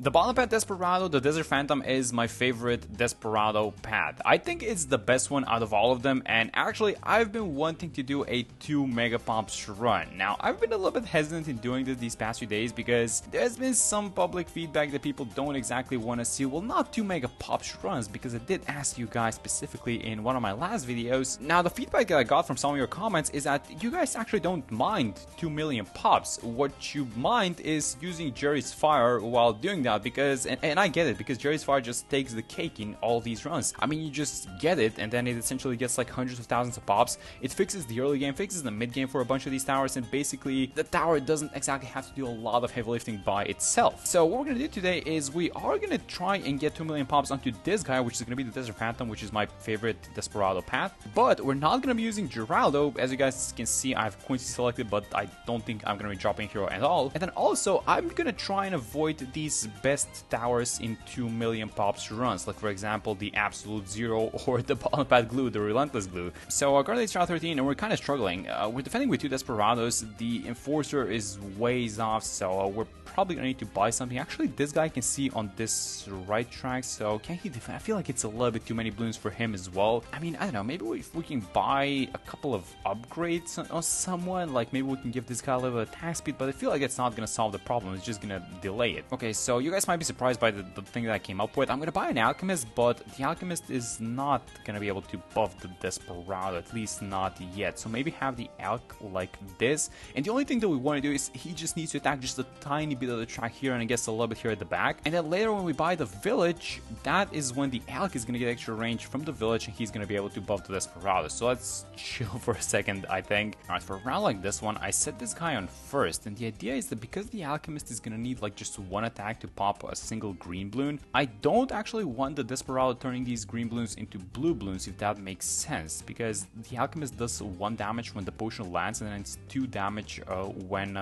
The bottom pet Desperado, the Desert Phantom, is my favorite Desperado pet. I think it's the best one out of all of them, and actually I've been wanting to do a 2 Megapops run. Now, I've been a little bit hesitant in doing this these past few days because there's been some public feedback that people don't exactly want to see, well, not 2 Megapops runs, because I did ask you guys specifically in one of my last videos. Now, the feedback that I got from some of your comments is that you guys actually don't mind 2 million pops. What you mind is using Jerry's Fire while doing that. Because, and I get it, because Jerry's Fire just takes the cake in all these runs. I mean, you just get it, and then it essentially gets like hundreds of thousands of pops. It fixes the early game, fixes the mid game for a bunch of these towers, and basically the tower doesn't exactly have to do a lot of heavy lifting by itself. So what we're gonna do today is we are gonna try and get 2 million pops onto this guy, which is gonna be the Desert Phantom, which is my favorite Desperado path. But we're not gonna be using Geraldo. As you guys can see, I have Quincy selected, but I don't think I'm gonna be dropping hero at all. And then also, I'm gonna try and avoid these best towers in 2 million pops runs, like for example the Absolute Zero or the bottom pad glue, the Relentless glue. So currently it's round 13 and we're kind of struggling. We're defending with 2 Desperados. The Enforcer is ways off, so we're probably gonna need to buy something. Actually, this guy can see on this right track, so can he defend? I feel like it's a little bit too many balloons for him as well. I mean, I don't know, maybe if we can buy a couple of upgrades on someone, like maybe we can give this guy a little attack speed, but I feel like it's not gonna solve the problem, it's just gonna delay it. Okay, so you guys might be surprised by the thing that I came up with. I'm gonna buy an Alchemist, but the Alchemist is not gonna be able to buff the Desperado, at least not yet. So maybe have the Alch like this, and the only thing that we want to do is he just needs to attack just a tiny bit of the track here and I guess a little bit here at the back. And then later when we buy the village, that is when the Alch is gonna get extra range from the village and he's gonna be able to buff the Desperado. So let's chill for a second, I think. Alright, for a round like this one, I set this guy on first, and the idea is that because the Alchemist is gonna need like just one attack to pop a single green balloon, I don't actually want the Desperado turning these green balloons into blue balloons, if that makes sense, because the Alchemist does 1 damage when the potion lands, and then it's 2 damage when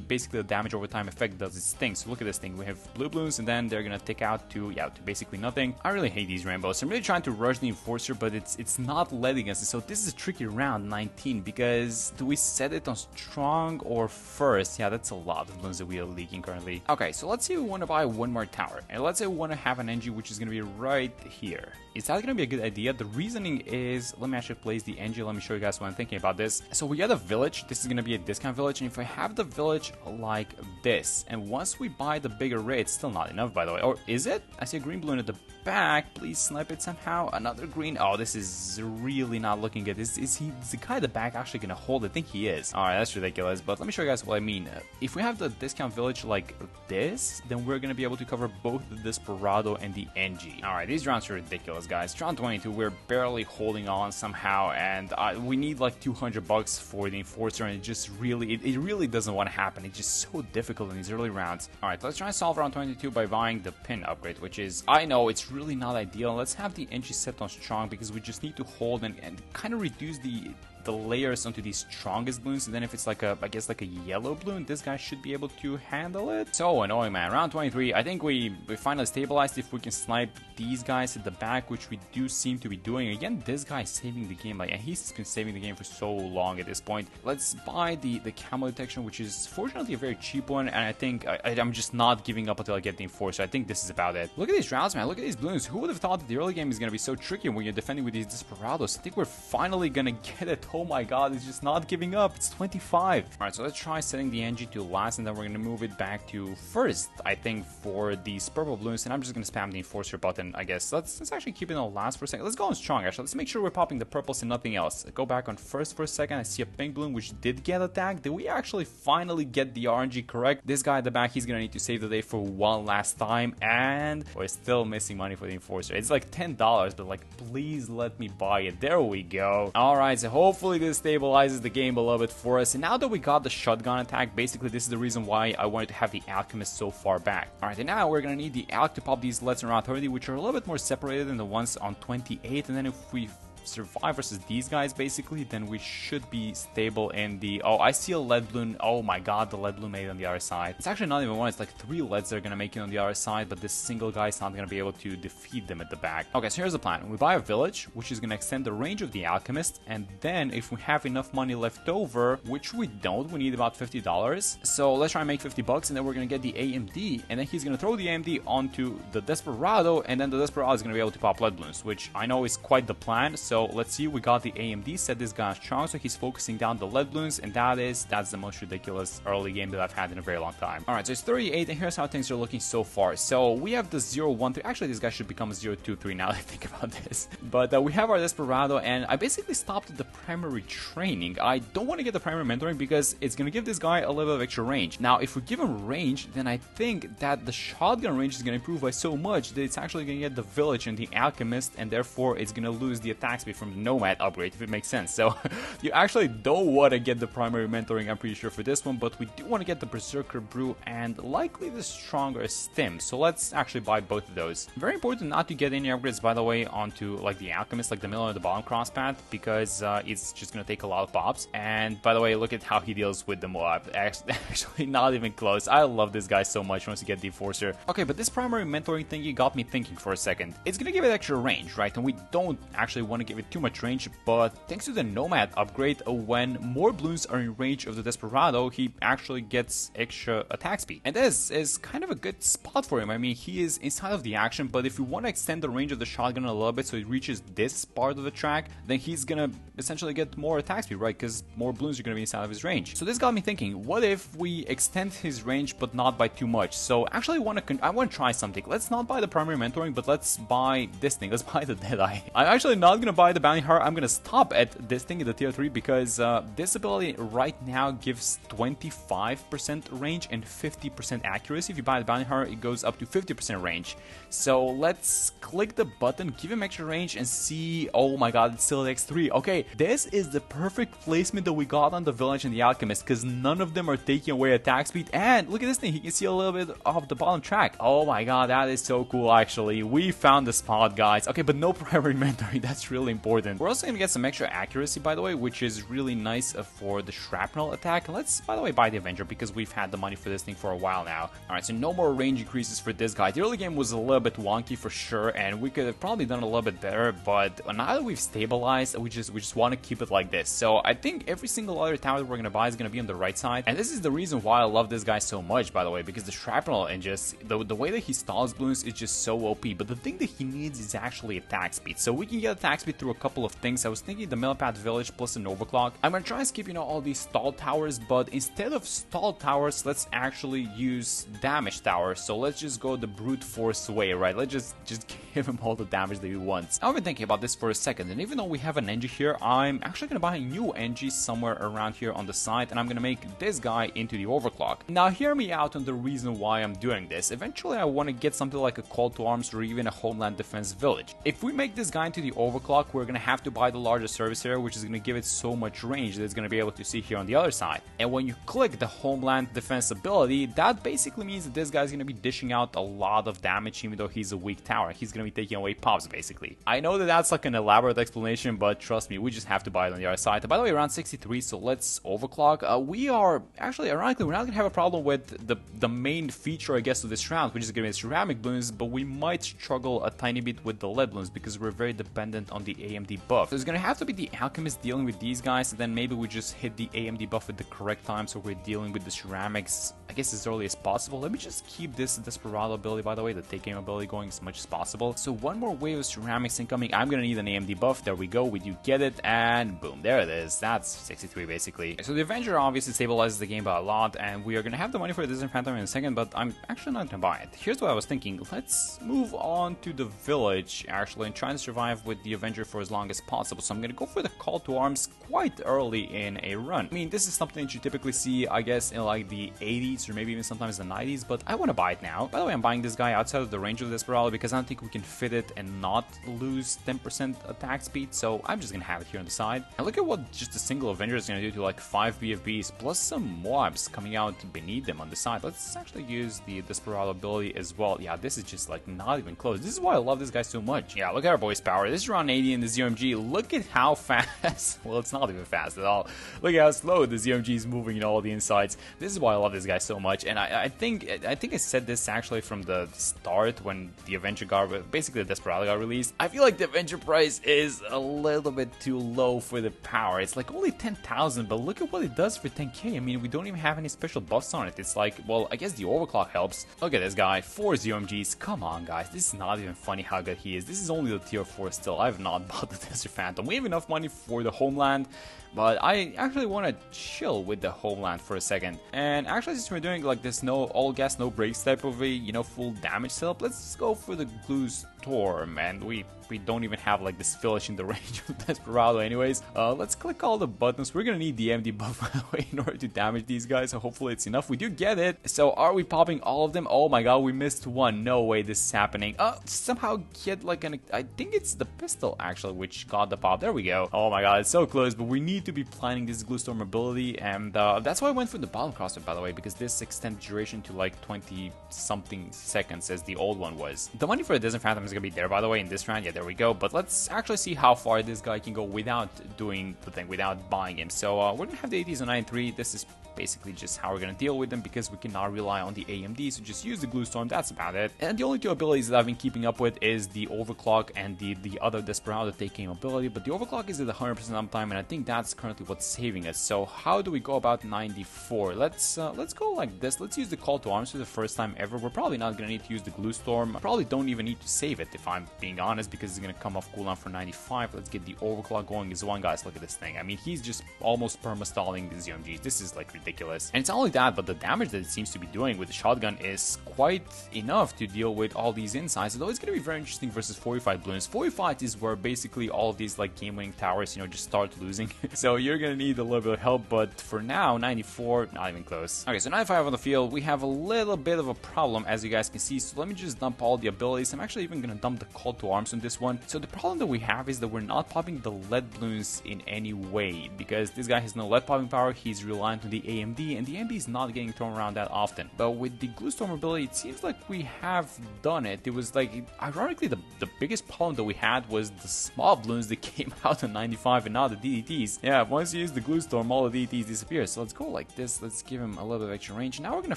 basically the damage over time effect does its thing. So look at this thing, we have blue balloons and then they're gonna tick out to basically nothing. I really hate these rainbows. I'm really trying to rush the Enforcer, but it's not letting us. So this is a tricky round 19, because do we set it on strong or first? Yeah, that's a lot of balloons that we are leaking currently. Okay, so let's say we want to buy one more tower, and let's say we want to have an NG which is gonna be right here. Is that gonna be a good idea? The reasoning is, let me actually place the NG, let me show you guys what I'm thinking about this. So we got a village, this is gonna be a discount village, and if I have the village like this, and once we buy the bigger array, it's still not enough, by the way. Or is it? I see a green balloon at the back. Please snipe it somehow. Another green. Oh, this is really not looking good. Is the guy at the back actually gonna hold? I think he is. Alright, that's ridiculous, but let me show you guys what I mean. If we have the discount village like this, then we're gonna be able to cover both the Desperado and the NG. Alright, these rounds are ridiculous, guys. Round 22, we're barely holding on somehow, and we need like 200 bucks for the Enforcer, and it just really, it really doesn't want to happen. It's just so difficult in these early rounds. Alright, let's try and solve round 22 by buying the pin upgrade, which is, I know it's really not ideal. Let's have the NG set on strong, because we just need to hold and kind of reduce the layers onto these strongest balloons, and then if it's like a, I guess like a yellow balloon, this guy should be able to handle it. So annoying, man. Round 23, I think we finally stabilized. If we can snipe these guys at the back, which we do seem to be doing. Again, this guy is saving the game, like, and he's been saving the game for so long at this point. Let's buy the camo detection, which is fortunately a very cheap one, and I think I'm just not giving up until I get the Enforcer. I think this is about it. Look at these rounds, man. Look at these balloons. Who would have thought that the early game is going to be so tricky when you're defending with these Desperados? I think we're finally going to get it. Oh my god, it's just not giving up. It's 25. Alright, so let's try setting the NG to last, and then we're going to move it back to first, I think, for these purple balloons, and I'm just going to spam the Enforcer button, I guess. Let's actually keep it on last for a second. Let's go on strong, actually. Let's make sure we're popping the purples and nothing else. Go back on first for a second. I see a pink balloon, which did get attacked. Did we actually finally get the RNG correct? This guy at the back, he's going to need to save the day for one last time, and we're still missing money for the Enforcer. It's like $10, but like, please let me buy it. There we go. Alright, so hopefully this stabilizes the game a little bit for us. And now that we got the shotgun attack, basically this is the reason why I wanted to have the Alchemist so far back. Alright, and now we're gonna need the Alch to pop these LEDs around 30, which are a little bit more separated than the ones on 28. And then if we survive versus these guys basically, then we should be stable in the... Oh, I see a lead balloon. Oh my god, the lead balloon made it on the other side. It's actually not even one, it's like 3 leads that are gonna make it on the other side, but this single guy is not gonna be able to defeat them at the back. Okay, so here's the plan. We buy a village, which is gonna extend the range of the alchemist, and then if we have enough money left over, which we don't, we need about $50. So let's try and make 50 bucks, and then we're gonna get the AMD, and then he's gonna throw the AMD onto the Desperado, and then the Desperado is gonna be able to pop lead balloons, which I know is quite the plan. So let's see, we got the AMD, set this guy strong, so he's focusing down the lead balloons, and that's the most ridiculous early game that I've had in a very long time. Alright, so it's 38, and here's how things are looking so far. So we have the 0-1-3, actually this guy should become a 0-2-3 now that I think about this. But we have our Desperado, and I basically stopped at the primary training. I don't want to get the primary mentoring because it's going to give this guy a little bit of extra range. Now, if we give him range, then I think that the shotgun range is going to improve by so much that it's actually going to get the village and the alchemist, and therefore it's going to lose the attack speed from the nomad upgrade, if it makes sense. So you actually don't want to get the primary mentoring, I'm pretty sure, for this one, but we do want to get the Berserker Brew and likely the stronger stim. So let's actually buy both of those. Very important not to get any upgrades, by the way, onto like the alchemist, like the middle and the bottom cross path, because it's just going to take a lot of pops. And by the way, look at how he deals with the Moab. Actually not even close. I love this guy so much once you get the Enforcer. Okay, but this primary mentoring thingy got me thinking for a second. It's going to give it extra range, right? And we don't actually want to give it too much range, but thanks to the Nomad upgrade, when more balloons are in range of the Desperado, he actually gets extra attack speed. And this is kind of a good spot for him. I mean, he is inside of the action, but if we want to extend the range of the shotgun a little bit so it reaches this part of the track, then he's gonna essentially get more attack speed, right? Because more balloons are gonna be inside of his range. So this got me thinking, what if we extend his range but not by too much? So actually I want to try something. Let's not buy the primary mentoring, but let's buy this thing. Let's buy the Deadeye. I'm actually not gonna buy the Bounty Hunter. I'm gonna stop at this thing in the tier 3 because this ability right now gives 25% range and 50% accuracy. If you buy the Bounty Hunter, it goes up to 50% range. So let's click the button, give him extra range, and see. Oh my god, it's still at X3. Okay, this is the perfect placement that we got on the village and the alchemist, because none of them are taking away attack speed. And look at this thing, he can see a little bit of the bottom track. Oh my god, that is so cool. Actually, we found the spot, guys. Okay, but no primary mentoring. That's really important. We're also gonna get some extra accuracy, by the way, which is really nice for the shrapnel attack. Let's, by the way, buy the Avenger because we've had the money for this thing for a while now. Alright, so no more range increases for this guy. The early game was a little bit wonky for sure, and we could have probably done a little bit better, but now that we've stabilized, we just want to keep it like this. So I think every single other tower that we're gonna buy is gonna be on the right side, and this is the reason why I love this guy so much, by the way, because the shrapnel and just the way that he stalls balloons is just so OP. But the thing that he needs is actually attack speed. So we can get attack speed through a couple of things. I was thinking the Millipede Village plus an overclock. I'm gonna try and skip, all these stall towers, but instead of stall towers, let's actually use damage towers. So let's just go the brute force way, right? Let's just give him all the damage that he wants. I've been thinking about this for a second, and even though we have an NG here, I'm actually gonna buy a new NG somewhere around here on the side, and I'm gonna make this guy into the overclock. Now hear me out on the reason why I'm doing this. Eventually I want to get something like a call to arms or even a homeland defense village. If we make this guy into the overclock, we're gonna have to buy the larger service area, which is gonna give it so much range that it's gonna be able to see here on the other side. And when you click the homeland defense ability, that basically means that this guy's gonna be dishing out a lot of damage even though he's a weak tower. He's gonna be taking away pops basically. I know that that's like an elaborate explanation, but trust me, we just have to buy it on the other side. And by the way, around 63, so let's overclock. We are actually, ironically, we're not gonna have a problem with the main feature, I guess, of this round, which is gonna be the ceramic balloons, but we might struggle a tiny bit with the lead balloons because we're very dependent on the AMD buff. So it's gonna have to be the alchemist dealing with these guys, and then maybe we just hit the AMD buff at the correct time, so we're dealing with the ceramics, I guess, as early as possible. Let me just keep this Desperado ability, by the way, the take aim ability, going as much as possible. So one more wave of ceramics incoming. I'm gonna need an AMD buff. There we go, we do get it, and boom, there it is. That's 63 basically. So the Avenger obviously stabilizes the game by a lot, and we are gonna have the money for the Desert Phantom in a second, but I'm actually not gonna buy it. Here's what I was thinking. Let's move on to the village actually and try to survive with the Avenger for as long as possible. So I'm gonna go for the call to arms quite early in a run. I mean, this is something that you typically see, I guess, in like the 80s or maybe even sometimes the 90s, but I want to buy it now. By the way, I'm buying this guy outside of the range of the Desperado because I don't think we can fit it and not lose 10% attack speed, so I'm just gonna have it here on the side. And look at what just a single Avenger is gonna do to like 5 BFBs plus some Moabs coming out beneath them on the side. Let's actually use the Desperado ability as well. Yeah, this is just like not even close. This is why I love this guy so much. Yeah, look at our boy's power. This is around 80 in the ZMG, look at how fast, well, it's not even fast at all. Look at how slow the ZMG is moving in all the insides. This is why I love this guy so much, and I think I said this actually from the start when the Avenger got, basically the Desperado got released. I feel like the Avenger price is a little bit too low for the power. It's like only 10,000, but look at what it does for 10k. I mean, we don't even have any special buffs on it. It's like, well, I guess the overclock helps. Look at this guy, 4 ZMGs. Come on, guys, this is not even funny how good he is. This is only the tier 4 still. I have not bought the Desert Phantom. We have enough money for the Homeland, but I actually want to chill with the Homeland for a second. And actually, since we're doing like this no all gas no brakes type of a, you know, full damage setup, let's go for the Glue Storm. And we don't even have like this village in the range of Desperado anyways. Let's click all the buttons. We're gonna need the MD buff by the way in order to damage these guys, so hopefully it's enough. We do get it. So are we popping all of them? Oh my god, we missed one. No way this is happening. Somehow get like an, I think it's the pistol actually which got the pop. There we go. Oh my god, it's so close, but we need to be planning this Glue Storm ability, and that's why I went for the bottom crosser by the way, because this extends duration to like 20 something seconds as the old one was. The money for the Desert Phantom is gonna be there by the way in this round. Yeah, there we go. But let's actually see how far this guy can go without doing the thing, without buying him. So we're gonna have the ATs on 9-3. This is basically just how we're gonna deal with them because we cannot rely on the AMD, so just use the Glue Storm, that's about it. And the only two abilities that I've been keeping up with is the Overclock and the other Desperado take aim ability, but the Overclock is at 100% uptime, and I think that's currently what's saving us. So how do we go about 94? Let's go like this. Let's use the Call to Arms for the first time ever. We're probably not gonna need to use the Glue Storm. I probably don't even need to save it if I'm being honest, because it's gonna come off cooldown for 95. Let's get the Overclock going as one, guys. Look at this thing. I mean, he's just almost perma-stalling the ZMGs. This is like ridiculous. And it's not only that, but the damage that it seems to be doing with the shotgun is quite enough to deal with all these insides. Although it's going to be very interesting versus 45 Bloons. 45 is where basically all of these like game-winning towers, you know, just start losing. So you're going to need a little bit of help, but for now, 94, not even close. Okay, so 95 on the field. We have a little bit of a problem, as you guys can see. So let me just dump all the abilities. I'm actually even going to dump the Call to Arms on this one. So the problem that we have is that we're not popping the lead Bloons in any way, because this guy has no lead popping power. He's reliant on the AMD, and the AMD is not getting thrown around that often. But with the Glue Storm ability, it seems like we have done it. It was like, ironically, the biggest problem that we had was the small Bloons that came out on 95 and not the DDTs. Yeah, once you use the Glue Storm, all the DDTs disappear. So let's go like this. Let's give him a little bit of extra range. Now we're going to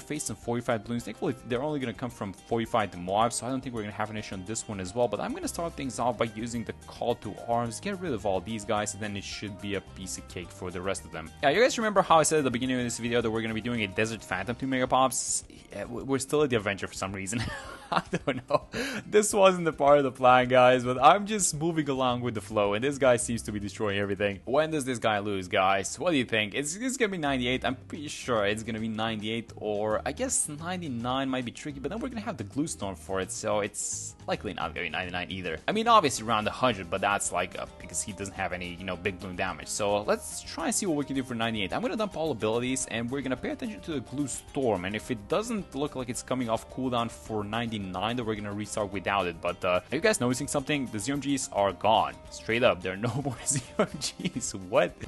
face some 45 Bloons. Thankfully, they're only going to come from 45 to Moab, so I don't think we're going to have an issue on this one as well. But I'm going to start things off by using the Call to Arms, get rid of all these guys, and then it should be a piece of cake for the rest of them. Yeah, you guys remember how I said at the beginning of this video that we're going to be doing a Desert Phantom 2 Mega Pops? Yeah, we're still at the Avenger for some reason. I don't know. This wasn't the part of the plan, guys, but I'm just moving along with the flow, and this guy seems to be destroying everything. When does this guy lose, guys? What do you think? It's gonna be 98. I'm pretty sure it's gonna be 98, or I guess 99 might be tricky, but then we're gonna have the Glue Storm for it, so it's likely not gonna be 99 either. I mean, obviously around 100, but that's like because he doesn't have any, you know, big Bloon damage. So let's try and see what we can do for 98. I'm gonna dump all abilities, and we're gonna pay attention to the Glue Storm, and if it doesn't look like it's coming off cooldown for 99, that we're gonna restart without it. But are you guys noticing something? The ZMGs are gone. Straight up, there are no more ZMGs.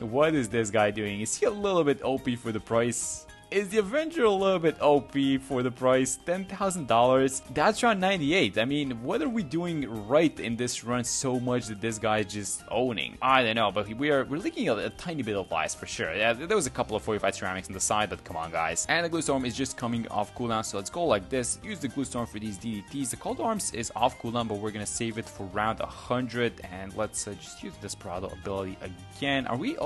What is this guy doing? Is he a little bit OP for the price? Is the Avenger a little bit OP for the price? $10,000? That's around 98. I mean, what are we doing right in this run so much that this guy is just owning? I don't know, but we're looking at a tiny bit of lies for sure. Yeah, there was a couple of 45 ceramics on the side, but come on, guys. And the Glue Storm is just coming off cooldown, so let's go like this. Use the Glue Storm for these DDTs. The Call to Arms is off cooldown, but we're gonna save it for round 100, and let's just use the Desperado ability again. Are we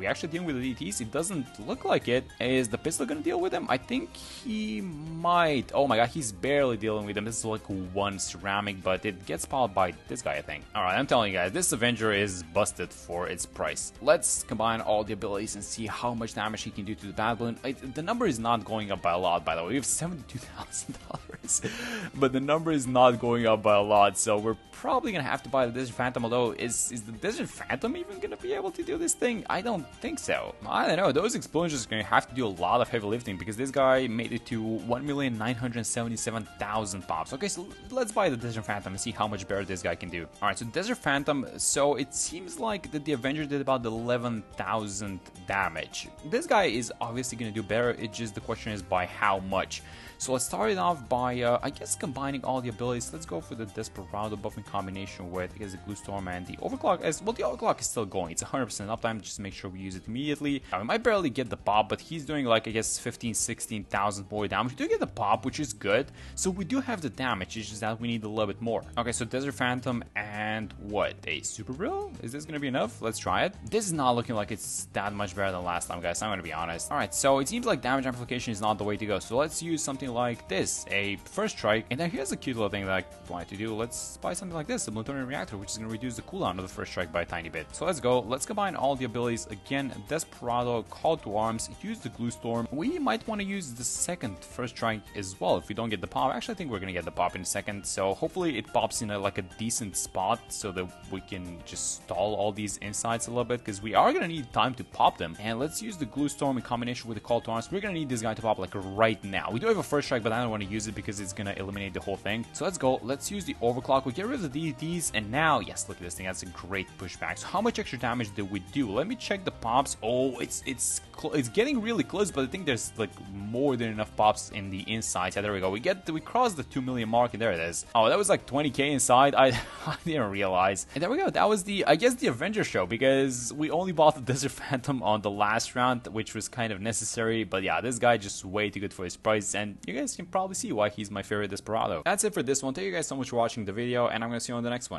actually dealing with the DDTs? It doesn't look like it. Is the pistol gonna deal with him? I think he might. Oh my god, he's barely dealing with him. This is like one ceramic, but it gets powered by this guy, I think. Alright, I'm telling you guys, this Avenger is busted for its price. Let's combine all the abilities and see how much damage he can do to the bad Bloon. The number is not going up by a lot, by the way. We have $72,000, but the number is not going up by a lot, so we're probably gonna have to buy the Desert Phantom. Although, is the Desert Phantom even gonna be able to do this thing? I don't think so. I don't know. Those explosions are gonna have to do a lot of heavy lifting, because this guy made it to 1,977,000 pops. Okay, so let's buy the Desert Phantom and see how much better this guy can do. Alright, so Desert Phantom, so it seems like that the Avenger did about 11,000 damage. This guy is obviously going to do better, it's just the question is by how much. So let's start it off by, I guess, combining all the abilities. Let's go for the Desperado buff in combination with, I guess, the Glue Storm and the Overclock. Well, the Overclock is still going. It's 100% uptime. Just make sure we use it immediately. We might barely get the pop, but he's doing like, I guess, 15, 16,000 more damage. We do get the pop, which is good. So we do have the damage. It's just that we need a little bit more. Okay, so Desert Phantom and what? A Super Brilliant? Is this gonna be enough? Let's try it. This is not looking like it's that much better than last time, guys. I'm gonna be honest. Alright, so it seems like damage amplification is not the way to go. So let's use something like this, a First Strike. And then here's a cute little thing that I wanted to do. Let's buy something like this, the Plutonium Reactor, which is gonna reduce the cooldown of the First Strike by a tiny bit. So let's go. Let's combine all the abilities again. Desperado, Call to Arms, use the Glue Storm. We might want to use the second First Strike as well if we don't get the pop. Actually, I think we're gonna get the pop in a second. So hopefully it pops in like a decent spot so that we can just stall all these insights a little bit, because we are gonna need time to pop them. And let's use the Glue Storm in combination with the Call to Arms. We're gonna need this guy to pop like right now. We do have a First Strike, but I don't want to use it because it's gonna eliminate the whole thing. So let's go. Let's use the Overclock. We get rid of the DDTs, and now, yes, look at this thing. That's a great pushback. So how much extra damage did we do? Let me check the pops. Oh, it's getting really close, but I think there's like more than enough pops in the inside. Yeah, there we go. We crossed the 2 million mark, and there it is. Oh, that was like 20k inside. I didn't realize. And there we go. That was the, I guess, the Avenger show, because we only bought the Desert Phantom on the last round, which was kind of necessary. But yeah, this guy just way too good for his price, and you guys can probably see why he's my favorite Desperado. That's it for this one. Thank you guys so much for watching the video, and I'm gonna see you on the next one.